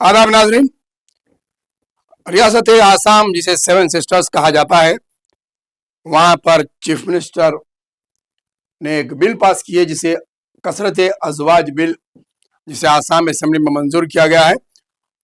आदाब नाजरीन। रियासत आसाम जिसे सेवन सिस्टर्स कहा जाता है, वहां पर चीफ मिनिस्टर ने एक बिल पास की है जिसे कसरत अजवाज बिल, जिसे आसाम असेंबली में मंजूर किया गया है।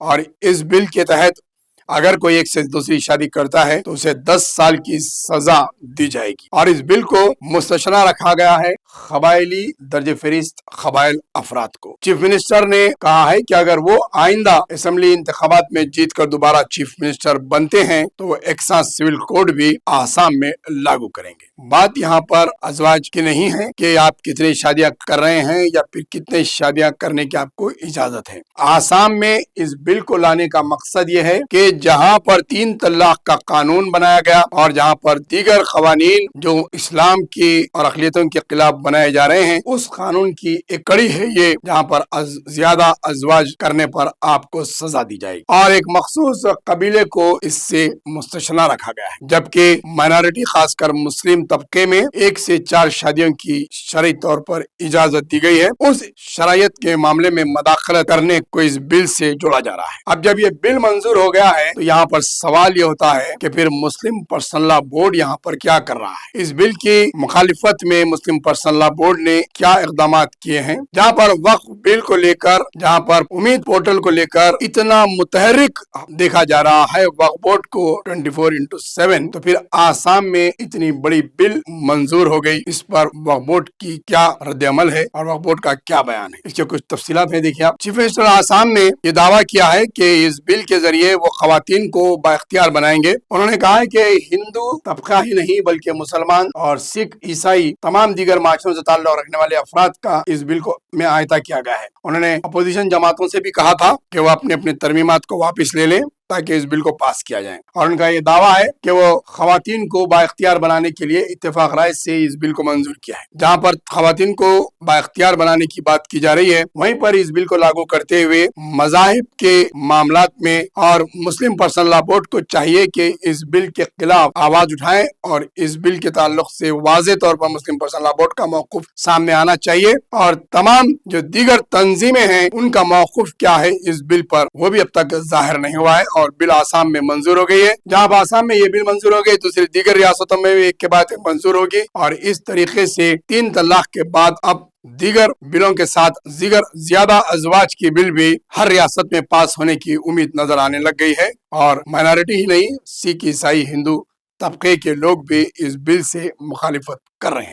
और इस बिल के तहत अगर कोई एक से दूसरी शादी करता है तो उसे 10 साल की सजा दी जाएगी। और इस बिल को मुस्तशना रखा गया है कबायली दर्जे फहरिस्त कबाइल अफराद को। चीफ मिनिस्टर ने कहा है कि अगर वो आइंदा असेंबली इंतखाबात में जीत कर दोबारा चीफ मिनिस्टर बनते हैं तो वो एक्सा सिविल कोड भी आसाम में लागू करेंगे। बात यहाँ पर अजवाज की नहीं है कि आप कितनी शादियां कर रहे हैं या फिर कितने शादियां करने की आपको इजाजत है। आसाम में इस बिल को लाने का मकसद ये है कि जहाँ पर 3 तलाक का कानून बनाया गया और जहाँ पर दीगर कवानीन जो इस्लाम की और अक़लियतों के खिलाफ बनाए जा रहे हैं, उस कानून की एक कड़ी है ये, जहाँ पर ज्यादा अजवाज करने पर आपको सजा दी जाएगी। और एक मखसूस कबीले को इससे मुस्तशना रखा गया है, जबकि माइनॉरिटी खासकर मुस्लिम तबके में 1 से 4 शादियों की शरई तौर पर इजाजत दी गई है। उस शरायत के मामले में मदाखलत करने को इस बिल से जोड़ा जा रहा है। अब जब ये बिल मंजूर हो गया है तो यहाँ पर सवाल ये होता है कि फिर मुस्लिम पर्सनल लॉ बोर्ड यहाँ पर क्या कर रहा है। इस बिल की मुखालिफत में मुस्लिम पर्सनल लॉ बोर्ड ने क्या इकदाम किए हैं, जहाँ पर वक्फ बिल को लेकर, जहाँ पर उम्मीद पोर्टल को लेकर इतना मुतहरिक देखा जा रहा है वक्फ बोर्ड को 24/7, तो फिर आसाम में इतनी बड़ी बिल मंजूर हो गई। इस पर वक्फ बोर्ड की क्या रद्द-ए-अमल है और वक्फ बोर्ड का क्या बयान है, इसके कुछ तफसीलात है। देखिए आप, चीफ मिनिस्टर आसाम ने ये दावा किया है कि इस बिल के जरिए वो खवातीन को बाइख्तियार बनाएंगे। उन्होंने कहा है कि हिंदू तबका ही नहीं बल्कि मुसलमान और सिख, ईसाई, तमाम दीगर माशरों से ताल्लुक रखने वाले अफराद का इस बिल को में अहाता किया गया है। उन्होंने अपोजिशन जमातों से भी कहा था कि वो अपने अपने तरमीमात को वापस ले लें ताकि इस बिल को पास किया जाए। और उनका ये दावा है कि वो खवातीन को बाइख्तियार बनाने के लिए इत्तेफाक राय से इस बिल को मंजूर किया है। जहाँ पर खवातीन को बाइख्तियार बनाने की बात की जा रही है, वहीं पर इस बिल को लागू करते हुए मज़ाहिब के मामलात में और मुस्लिम पर्सनल लॉ बोर्ड को चाहिए कि इस बिल के खिलाफ आवाज उठाएं और इस बिल के ताल्लुक से वाज़े तौर पर मुस्लिम पर्सनल लॉ बोर्ड का मौक़िफ़ सामने आना चाहिए। और तमाम जो दीगर तंजीमें हैं उनका मौक़िफ़ क्या है इस बिल पर, वो भी अब तक जाहिर नहीं हुआ है। और बिल आसाम में मंजूर हो गई है। जहाँ आसाम में ये बिल मंजूर हो गई, दूसरी दीगर रियासतों में भी एक के बाद एक मंजूर होगी। और इस तरीके से 3 तलाक के बाद अब दीगर बिलों के साथ दीगर ज्यादा अजवाज की बिल भी हर रियासत में पास होने की उम्मीद नजर आने लग गई है। और माइनॉरिटी ही नहीं, सिख, ईसाई, हिंदू तबके के लोग भी इस बिल से मुखालिफत कर रहे हैं।